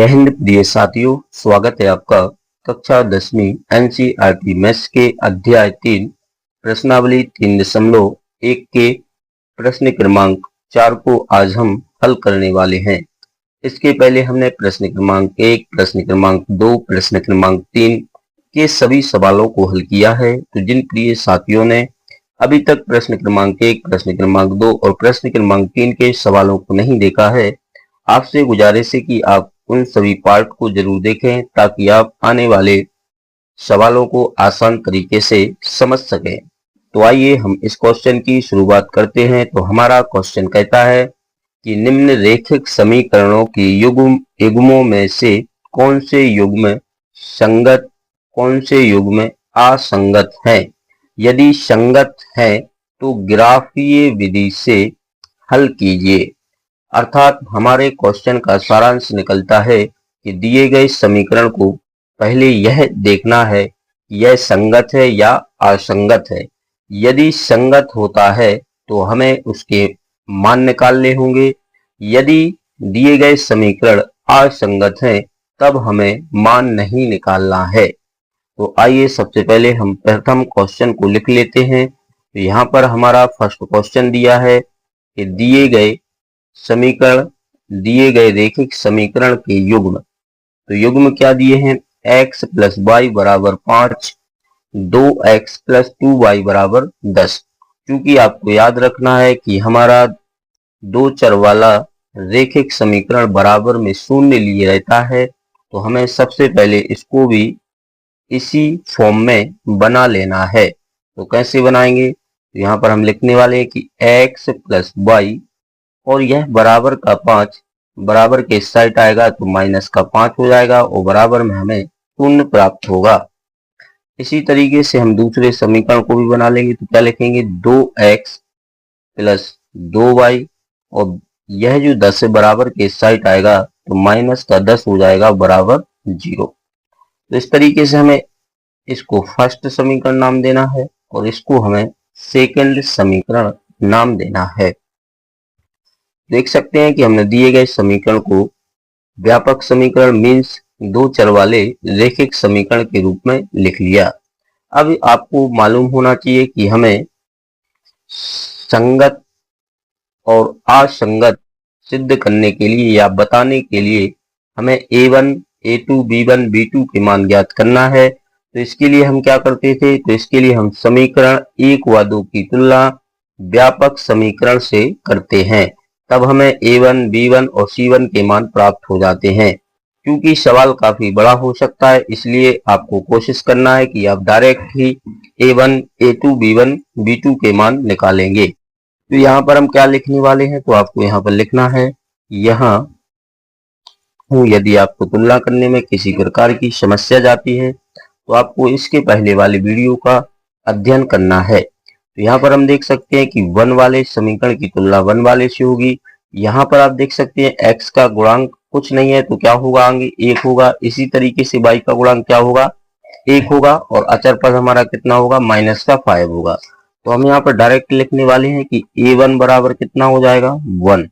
जय हिंद प्रिय साथियों, स्वागत है आपका कक्षा 10वीं एनसीईआरटी मैथ्स के अध्याय 3 प्रश्नावली 3.1 के प्रश्न क्रमांक 4 को आज हम हल करने वाले हैं। इसके पहले हमने प्रश्न क्रमांक 1, प्रश्न क्रमांक 2, प्रश्न क्रमांक 3 के सभी सवालों को हल किया है। तो जिन प्रिय साथियों ने अभी तक प्रश्न क्रमांक 1, प्रश्न क्रमांक 2 और प्रश्न क्रमांक 3 के सवालों को नहीं देखा है, आपसे गुजारिश है कि आप उन सभी पार्ट को जरूर देखें ताकि आप आने वाले सवालों को आसान तरीके से समझ सकें। तो आइए हम इस क्वेश्चन की शुरुआत करते हैं। तो हमारा क्वेश्चन कहता है कि निम्न रेखिक समीकरणों की युग्मों में से कौन से युग्म संगत, कौन से युग्म असंगत है। यदि संगत है तो ग्राफीय विधि से हल कीजिए। अर्थात हमारे क्वेश्चन का सारांश निकलता है कि दिए गए समीकरण को पहले यह देखना है कि यह संगत है या असंगत है। यदि संगत होता है तो हमें उसके मान निकालने होंगे। यदि दिए गए समीकरण असंगत हैं तब हमें मान नहीं निकालना है। तो आइए सबसे पहले हम प्रथम क्वेश्चन को लिख लेते हैं। तो यहाँ पर हमारा फर्स्ट क्वेश्चन दिया है कि दिए गए रेखिक समीकरण के युग्म। तो युग्म क्या दिए हैं, x प्लस वाई बराबर 5, 2x प्लस 2y बराबर 10। क्योंकि आपको याद रखना है कि हमारा दो चर वाला रेखिक समीकरण बराबर में शून्य लिए रहता है, तो हमें सबसे पहले इसको भी इसी फॉर्म में बना लेना है। तो कैसे बनाएंगे, तो यहाँ पर हम लिखने वाले हैं कि x प्लस वाई और यह बराबर का 5 बराबर के साइड आएगा तो माइनस का 5 हो जाएगा और बराबर में हमें शून्य प्राप्त होगा। इसी तरीके से हम दूसरे समीकरण को भी बना लेंगे। तो क्या लिखेंगे, 2x प्लस 2y और यह जो 10 से बराबर के साइड आएगा तो माइनस का 10 हो जाएगा बराबर 0। तो इस तरीके से हमें इसको फर्स्ट समीकरण नाम देना है और इसको हमें सेकंड समीकरण नाम देना है। देख सकते हैं कि हमने दिए गए समीकरण को व्यापक समीकरण मीन्स दो चर वाले रेखिक समीकरण के रूप में लिख लिया। अब आपको मालूम होना चाहिए कि हमें संगत और असंगत सिद्ध करने के लिए या बताने के लिए हमें a1, a2, b1, b2 के मान ज्ञात करना है। तो इसके लिए हम क्या करते थे, तो इसके लिए हम समीकरण 1 व 2 की तुलना व्यापक समीकरण से करते हैं। तब हमें a1, b1 और c1 के मान प्राप्त हो जाते हैं। क्योंकि सवाल काफी बड़ा हो सकता है, इसलिए आपको कोशिश करना है कि आप डायरेक्ट ही a1, a2, b1, b2 के मान निकालेंगे। तो यहाँ पर हम क्या लिखने वाले हैं, तो आपको यहाँ पर लिखना है, यहाँ यदि आपको तुलना करने में किसी प्रकार की समस्या जाती है तो आपको इसके पहले वाले वीडियो का अध्ययन करना है। तो यहाँ पर हम देख सकते हैं कि 1 वाले समीकरण की तुलना 1 वाले से होगी। यहाँ पर आप देख सकते हैं x का गुणांक कुछ नहीं है तो क्या होगा, आगे 1 होगा। इसी तरीके से y का गुणांक क्या होगा, 1 होगा और अचर पद हमारा कितना होगा, माइनस का 5 होगा। तो हम यहाँ पर डायरेक्ट लिखने वाले हैं कि a1 बराबर कितना हो जाएगा, 1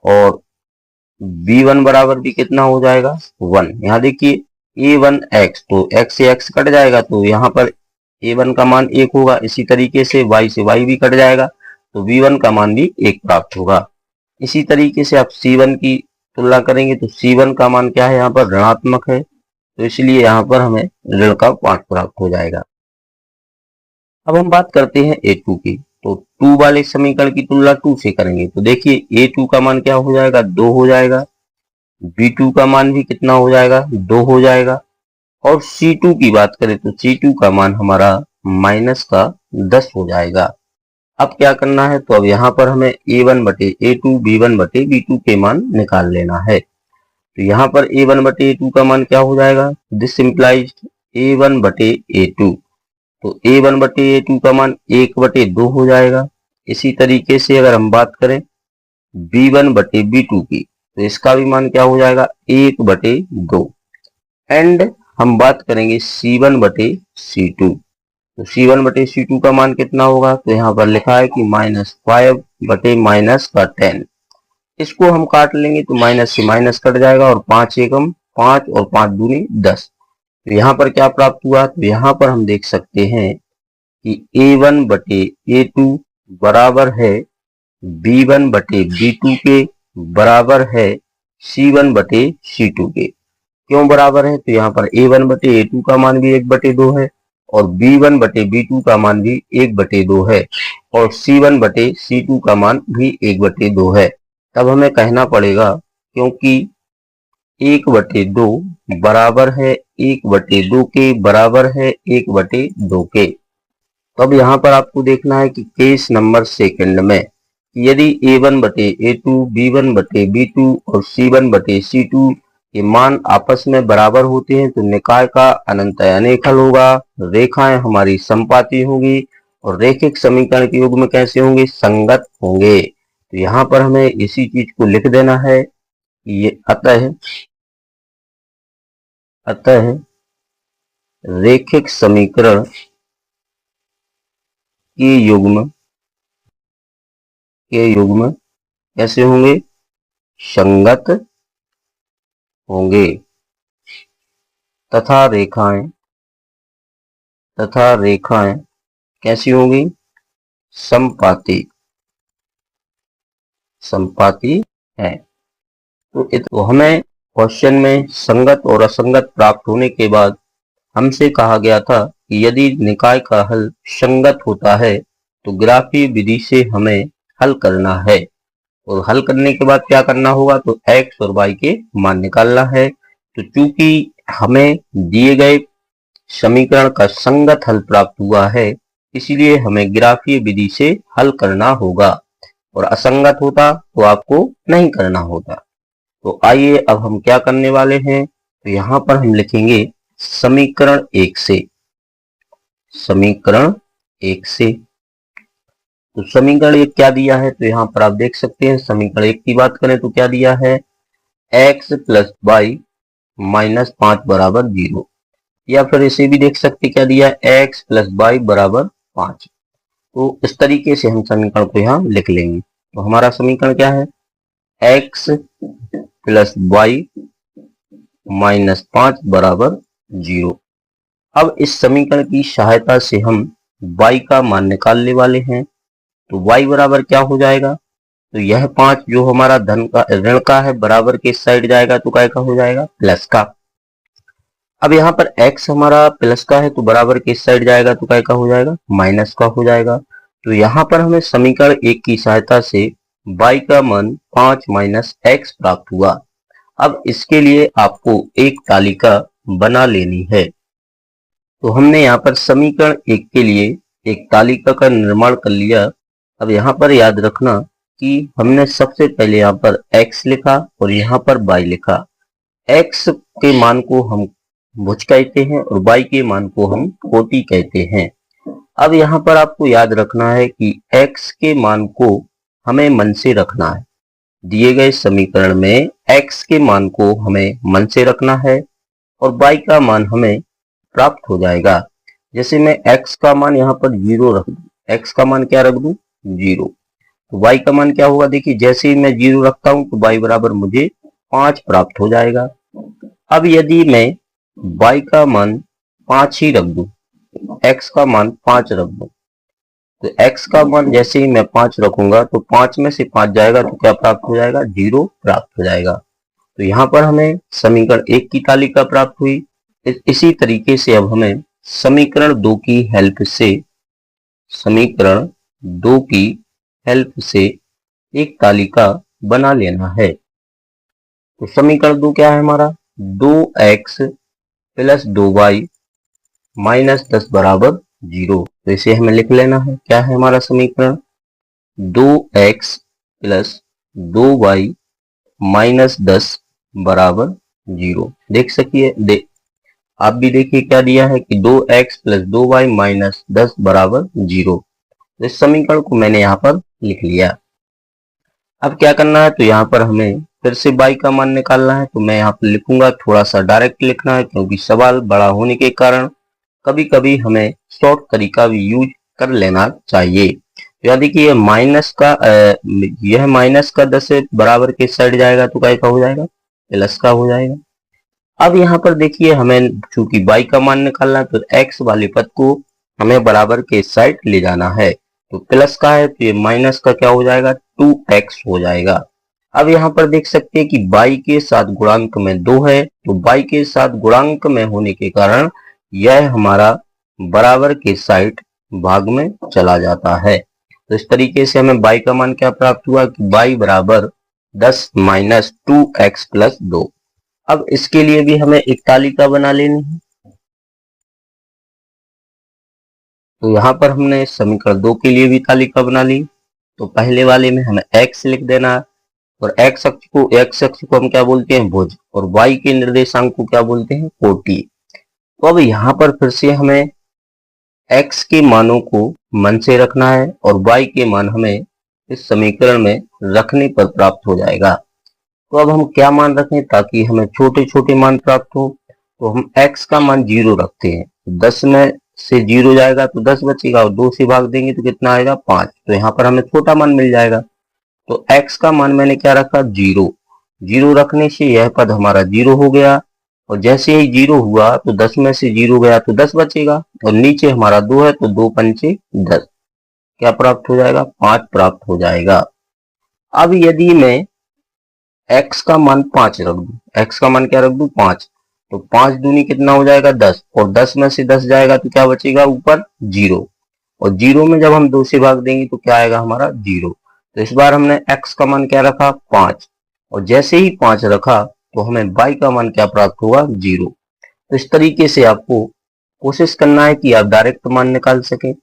और b1 बराबर भी कितना हो जाएगा, 1। यहाँ देखिए a1x, तो x से x कट जाएगा तो यहाँ पर a1 का मान 1 होगा। इसी तरीके से y से y भी कट जाएगा तो b1 का मान भी 1 प्राप्त होगा। इसी तरीके से आप c1 की तुलना करेंगे तो c1 का मान क्या है, यहाँ पर ऋणात्मक है, तो इसलिए यहाँ पर हमें ऋण का 5 प्राप्त हो जाएगा। अब हम बात करते हैं a2 की। तो 2 वाले समीकरण की तुलना 2 से करेंगे तो देखिए a2 का मान क्या हो जाएगा, 2 हो जाएगा। b2 का मान भी कितना हो जाएगा, 2 हो जाएगा। और c2 की बात करें तो c2 का मान हमारा माइनस का 10 हो जाएगा। अब क्या करना है, तो अब यहाँ पर हमें a1 बटे a2, b1 बटे b2 के मान निकाल लेना है। तो यहाँ पर a1 बटे a2 का मान क्या हो जाएगा, दिस इम्प्लाइज a1 बटे a2। तो a1 बटे a2 का मान 1 बटे 2 हो जाएगा। इसी तरीके से अगर हम बात करें b1 बटे b2 की तो इसका भी मान क्या हो जाएगा, 1 बटे 2। एंड हम बात करेंगे c1 बटे c2। तो c1 बटे c2 का मान कितना होगा, तो यहाँ पर लिखा है कि -5 बटे -10। इसको हम काट लेंगे तो माइनस से माइनस कट जाएगा और 5 एकम 5 और 5 दूनी 10। तो यहाँ पर क्या प्राप्त हुआ, तो यहाँ पर हम देख सकते हैं कि A1 बटे A2 बराबर है B1 बटे B2 के, बराबर है C1 बटे C2 के। क्यों बराबर है, तो यहाँ पर A1 बटे A2 का मान भी 1/2 है और B1 बटे B2 का मान भी 1/2 है और C1 बटे C2 का मान भी 1/2 है। तब हमें कहना पड़ेगा क्योंकि 1/2 बराबर है 1/2 के, बराबर है 1/2 के। तो अब यहाँ पर आपको देखना है कि केस नंबर सेकंड में यदि A1 बटे A2, B1 बटे B2 और C1 बटे C2 के मान आपस में बराबर होते हैं तो निकाय का अनंत अनेक हल होगा, रेखाएं हमारी समपाती होंगी और रैखिक समीकरण के युग्म कैसे होंगे, संगत होंगे। तो यहाँ पर हमें इसी चीज को लिख देना है कि ये अतः रैखिक समीकरण के युग्म कैसे होंगे, संगत होंगे तथा रेखाएं कैसी होंगी, समपाती है। तो हमें क्वेश्चन में संगत और असंगत प्राप्त होने के बाद हमसे कहा गया था कि यदि निकाय का हल संगत होता है तो ग्राफीय विधि से हमें हल करना है और हल करने के बाद क्या करना होगा, तो x और y के मान निकालना है। तो चूंकि हमें दिए गए समीकरण का संगत हल प्राप्त हुआ है इसलिए हमें ग्राफीय विधि से हल करना होगा और असंगत होता तो आपको नहीं करना होता। तो आइए अब हम क्या करने वाले हैं, तो यहाँ पर हम लिखेंगे समीकरण 1 से। तो समीकरण 1 क्या दिया है, तो यहाँ पर आप देख सकते हैं समीकरण 1 की बात करें तो क्या दिया है, x प्लस वाई माइनस 5 बराबर 0, या फिर इसे भी देख सकते क्या दिया है, x प्लस वाई बराबर 5। तो इस तरीके से हम समीकरण को यहाँ लिख लेंगे। तो हमारा समीकरण क्या है, x प्लस वाई माइनस 5 बराबर 0। अब इस समीकरण की सहायता से हम y का मान निकालने वाले हैं। तो y बराबर क्या हो जाएगा, तो यह 5 जो हमारा धन का ऋण का है बराबर के साइड जाएगा तो काय का हो जाएगा, प्लस का। अब यहाँ पर x हमारा प्लस का है तो बराबर के साइड जाएगा तो काय का हो जाएगा, माइनस का हो जाएगा। तो यहाँ पर हमें समीकरण 1 की सहायता से y का मान 5 माइनस x प्राप्त हुआ। अब इसके लिए आपको एक तालिका बना लेनी है। तो हमने यहाँ पर समीकरण 1 के लिए एक तालिका का निर्माण कर लिया। अब यहाँ पर याद रखना कि हमने सबसे पहले यहाँ पर x लिखा और यहाँ पर y लिखा। x के मान को हम भुज कहते हैं और y के मान को हम कोटि कहते हैं। अब यहाँ पर आपको याद रखना है कि x के मान को हमें मन से रखना है। दिए गए समीकरण में x के मान को हमें मन से रखना है और y का मान हमें प्राप्त हो जाएगा। जैसे मैं x का मान यहाँ पर 0 रख दूं, x का मान क्या रख दूं, 0, तो y का मान क्या होगा, देखिए जैसे ही मैं 0 रखता हूं तो y बराबर मुझे 5 प्राप्त हो जाएगा। अब यदि मैं y का मान 5 ही रख दूं, x का मान 5 रख दूं, तो x का मान जैसे ही मैं 5 रखूंगा तो 5 में से 5 जाएगा तो क्या प्राप्त हो जाएगा, 0 प्राप्त हो जाएगा। तो यहाँ पर हमें समीकरण 1 की तालिका प्राप्त हुई। इसी तरीके से अब हमें समीकरण 2 की हेल्प से एक तालिका बना लेना है। तो समीकरण 2 क्या है हमारा, 2x प्लस 2y माइनस 10 बराबर 0। तो इसे हमें लिख लेना है। क्या है हमारा समीकरण, 2x प्लस 2y माइनस 10 बराबर 0। आप भी देखिए क्या दिया है कि 2x प्लस 2y माइनस 10 बराबर 0। इस समीकरण को मैंने यहाँ पर लिख लिया। अब क्या करना है, तो यहाँ पर हमें फिर से y का मान निकालना है। तो मैं यहाँ पर लिखूंगा, थोड़ा सा डायरेक्ट लिखना है क्योंकि सवाल बड़ा होने के कारण कभी कभी हमें शॉर्ट तरीका भी यूज कर लेना चाहिए। यानी कि ये यह माइनस का 10 से बराबर के साइड जाएगा तो क्या हो जाएगा, प्लस का हो जाएगा। अब यहाँ पर देखिए हमें चूंकि y का मान निकालना है तो x वाले पद को हमें बराबर के साइड ले जाना है, तो प्लस का है तो ये माइनस का क्या हो जाएगा, 2x हो जाएगा। अब यहाँ पर देख सकते हैं कि y के साथ गुणांक में 2 है, तो y के साथ गुणांक में होने के कारण यह हमारा बराबर के साइड भाग में चला जाता है। तो इस तरीके से हमें y का मान क्या प्राप्त हुआ कि y बराबर 10 माइनस 2x प्लस 2। अब इसके लिए भी हमें एक तालिका बना लेनी है। तो यहाँ पर हमने समीकरण 2 के लिए भी तालिका बना ली। तो पहले वाले में हमें x लिख देना है और x अक्ष को हम क्या बोलते हैं, भुज, और y के निर्देशांक को क्या बोलते हैं, कोटि। तो अब यहाँ पर फिर से हमें x के मानों को मन से रखना है और y के मान हमें इस समीकरण में रखने पर प्राप्त हो जाएगा। तो अब हम क्या मान रखें ताकि हमें छोटे छोटे मान प्राप्त हो, तो हम x का मान 0 रखते हैं। 10 में से 0 जाएगा तो 10 बचेगा और 2 से भाग देंगे तो कितना आएगा, 5। तो यहाँ पर हमें छोटा मान मिल जाएगा। तो x का मान मैंने क्या रखा, 0। 0 रखने से यह पद हमारा 0 हो गया और जैसे ही 0 हुआ तो 10 में से 0 गया तो 10 बचेगा और नीचे हमारा 2 है तो 2 पंचे 10, क्या प्राप्त हो जाएगा, 5 प्राप्त हो जाएगा। अब यदि मैं x का मान 5 रख दूं, x का मान क्या रख दूं, 5, तो 5 दूनी कितना हो जाएगा, 10, और 10 में से 10 जाएगा तो क्या बचेगा, ऊपर 0, और 0 में जब हम 2 से भाग देंगे तो क्या आएगा हमारा 0। तो इस बार हमने x का मान क्या रखा, 5, और जैसे ही 5 रखा तो हमें y का मान क्या प्राप्त हुआ, 0। तो इस तरीके से आपको कोशिश करना है कि आप डायरेक्ट मान निकाल सकें।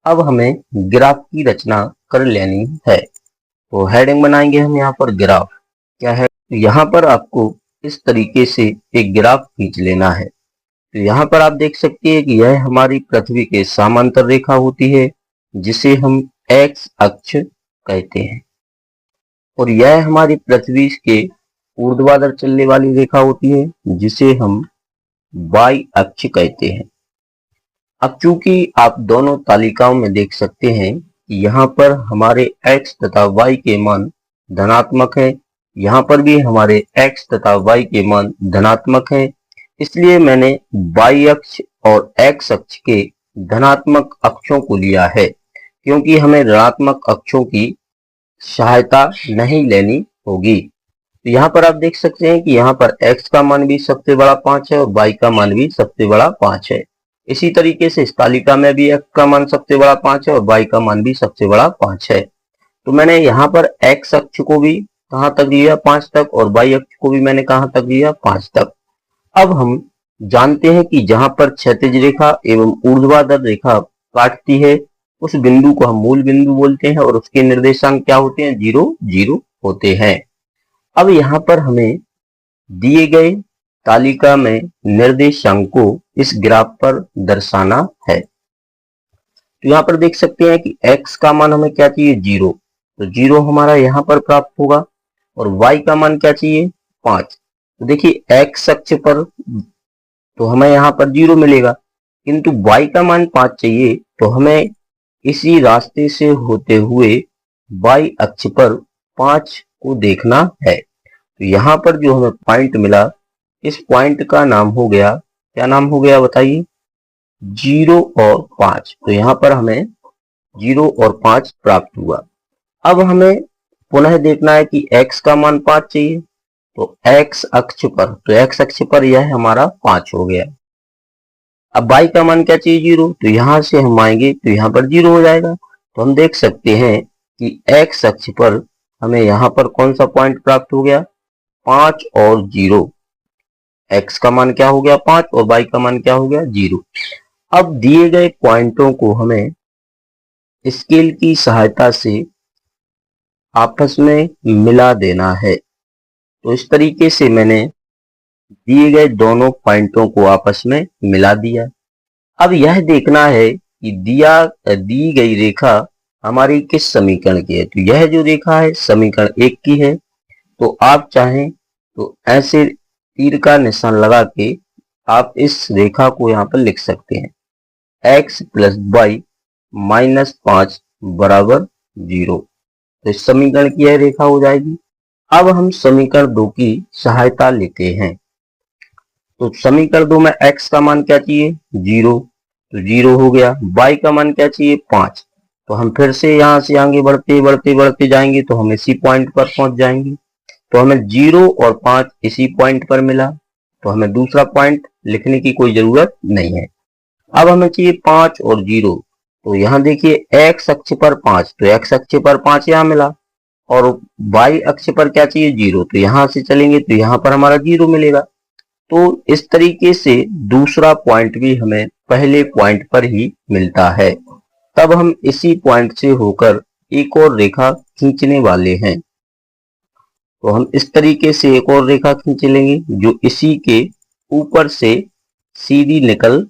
अब हमें ग्राफ की रचना कर लेनी है। तो हेडिंग बनाएंगे हम यहाँ पर ग्राफ क्या है। तो यहाँ पर आपको इस तरीके से एक ग्राफ खींच लेना है। तो यहाँ पर आप देख सकते हैं कि यह हमारी पृथ्वी के समांतर रेखा होती है जिसे हम x अक्ष कहते हैं, और यह हमारी पृथ्वी के ऊर्ध्वाधर चलने वाली रेखा होती है जिसे हम y अक्ष कहते हैं। अब चूंकि आप दोनों तालिकाओं में देख सकते हैं कि यहाँ पर हमारे x तथा y के मान धनात्मक है, यहाँ पर भी हमारे x तथा y के मान धनात्मक है, इसलिए मैंने y अक्ष और x अक्ष के धनात्मक अक्षों को लिया है, क्योंकि हमें ऋणात्मक अक्षों की सहायता नहीं लेनी होगी। तो यहाँ पर आप देख सकते हैं कि यहाँ पर x का मान भी सबसे बड़ा 5 है और y का मान भी सबसे बड़ा 5 है। इसी तरीके से इस तालिका में भी x का मान सबसे बड़ा 5 है और y का मान भी सबसे बड़ा 5 है। तो मैंने यहाँ पर x अक्ष को भी कहाँ तक लिया, 5 तक, और y अक्ष को भी मैंने कहाँ तक लिया, 5 तक। अब हम जानते हैं कि जहां पर क्षैतिज रेखा एवं ऊर्ध्वाधर रेखा काटती है उस बिंदु को हम मूल बिंदु बोलते हैं और उसके निर्देशांक क्या होते हैं, 0 0 होते हैं। अब यहाँ पर हमें दिए गए तालिका में निर्देशांक को इस ग्राफ पर दर्शाना है। तो यहाँ पर देख सकते हैं कि x का मान हमें क्या चाहिए, 0, तो 0 हमारा यहाँ पर प्राप्त होगा, और y का मान क्या चाहिए, 5। तो देखिए x अक्ष पर तो हमें यहाँ पर 0 मिलेगा, किंतु y का मान 5 चाहिए, तो हमें इसी रास्ते से होते हुए y अक्ष पर 5 को देखना है। तो यहाँ पर जो हमें पॉइंट मिला, इस पॉइंट का नाम हो गया, क्या नाम हो गया बताइए, 0 और 5। तो यहाँ पर हमें 0 और 5 प्राप्त हुआ। अब हमें पुनः देखना है कि x का मान 5 चाहिए, तो x अक्ष पर, तो x अक्ष पर यह हमारा 5 हो गया। अब y का मान क्या चाहिए, 0, तो यहां से हम आएंगे तो यहाँ पर 0 हो जाएगा। तो हम देख सकते हैं कि x अक्ष पर हमें यहाँ पर कौन सा पॉइंट प्राप्त हो गया, 5 और 0। x का मान क्या हो गया, 5, और y का मान क्या हो गया, 0। अब दिए गए पॉइंटों को हमें स्केल की सहायता से आपस में मिला देना है। तो इस तरीके से मैंने दिए गए दोनों पॉइंटों को आपस में मिला दिया। अब यह देखना है कि दी गई रेखा हमारी किस समीकरण की है। तो यह जो रेखा है समीकरण 1 की है। तो आप चाहें तो ऐसे तीर का निशान लगा के आप इस रेखा को यहाँ पर लिख सकते हैं, x प्लस वाई माइनस 5 बराबर 0। तो इस समीकरण की यह रेखा हो जाएगी। अब हम समीकरण 2 की सहायता लेते हैं। तो समीकरण 2 में x का मान क्या चाहिए 0, तो 0 हो गया। y का मान क्या चाहिए 5, तो हम फिर से यहां से आगे बढ़ते बढ़ते बढ़ते जाएंगे तो हम इसी पॉइंट पर पहुंच जाएंगे। तो हमें 0 और 5 इसी पॉइंट पर मिला, तो हमें दूसरा पॉइंट लिखने की कोई जरूरत नहीं है। अब हमें चाहिए 5 और 0, तो यहाँ देखिए x अक्ष पर 5, तो x अक्ष पर 5 यहाँ मिला, और y अक्ष पर क्या चाहिए 0, तो यहां से चलेंगे तो यहाँ पर हमारा 0 मिलेगा। तो इस तरीके से दूसरा पॉइंट भी हमें पहले पॉइंट पर ही मिलता है। तब हम इसी पॉइंट से होकर एक और रेखा खींचने वाले हैं। तो हम इस तरीके से एक और रेखा खींच लेंगे जो इसी के ऊपर से सीधी निकल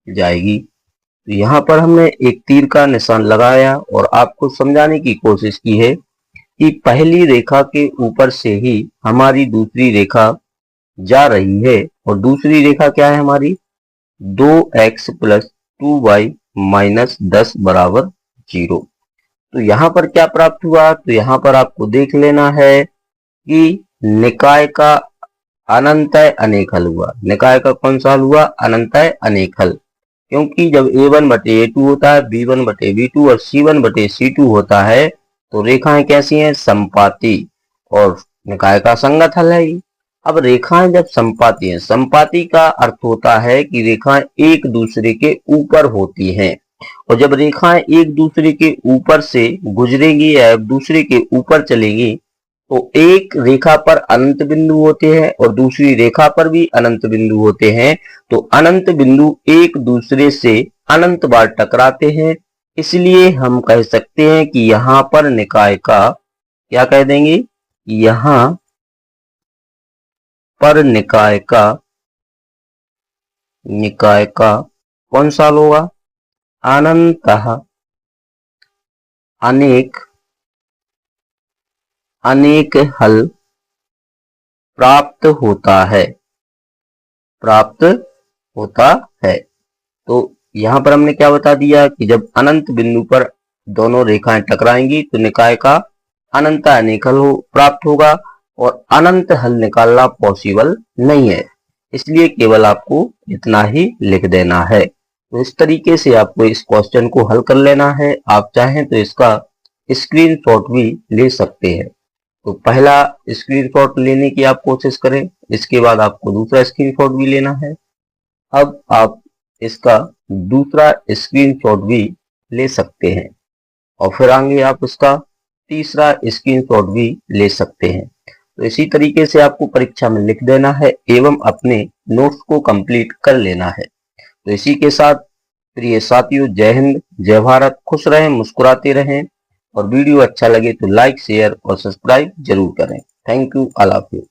जाएगी। तो यहाँ पर हमने एक तीर का निशान लगाया और आपको समझाने की कोशिश की है कि पहली रेखा के ऊपर से ही हमारी दूसरी रेखा जा रही है, और दूसरी रेखा क्या है हमारी 2x प्लस 2y माइनस 10 बराबर 0। तो यहाँ पर क्या प्राप्त हुआ, तो यहाँ पर आपको देख लेना है कि निकाय का अनंतय अनेकल हुआ। निकाय का कौन सा हल हुआ, अनंतय अनेकल। क्योंकि जब a1 बटे a2 होता है, b1 बटे b2 और c1 बटे c2 होता है, तो रेखाएं कैसी हैं, संपाती, और निकाय का संगत हल है। अब रेखाएं जब संपाती हैं, संपाती का अर्थ होता है कि रेखाएं एक दूसरे के ऊपर होती हैं, और जब रेखाएं एक दूसरे के ऊपर से गुजरेंगी या एक दूसरे के ऊपर चलेंगी, तो एक रेखा पर अनंत बिंदु होते हैं और दूसरी रेखा पर भी अनंत बिंदु होते हैं। तो अनंत बिंदु एक दूसरे से अनंत बार टकराते हैं, इसलिए हम कह सकते हैं कि यहां पर निकाय का क्या कह देंगे, यहां पर निकाय का कौन सा होगा, अनंतः अनेक हल प्राप्त होता है। तो यहां पर हमने क्या बता दिया कि जब अनंत बिंदु पर दोनों रेखाएं टकराएंगी तो निकाय का अनंत अनेक हल प्राप्त होगा, और अनंत हल निकालना पॉसिबल नहीं है, इसलिए केवल आपको इतना ही लिख देना है। तो इस तरीके से आपको इस क्वेश्चन को हल कर लेना है। आप चाहें तो इसका स्क्रीनशॉट भी ले सकते हैं। तो पहला स्क्रीनशॉट लेने की आप कोशिश करें, इसके बाद आपको दूसरा स्क्रीनशॉट भी लेना है। अब आप इसका दूसरा स्क्रीनशॉट भी ले सकते हैं, और फिर आगे आप इसका तीसरा स्क्रीनशॉट भी ले सकते हैं। तो इसी तरीके से आपको परीक्षा में लिख देना है एवं अपने नोट्स को कंप्लीट कर लेना है। तो इसी के साथ प्रिय साथियों, जय हिंद, जय भारत, खुश रहें, मुस्कुराते रहें, और वीडियो अच्छा लगे तो लाइक, शेयर और सब्सक्राइब जरूर करें। Thank you, all of you.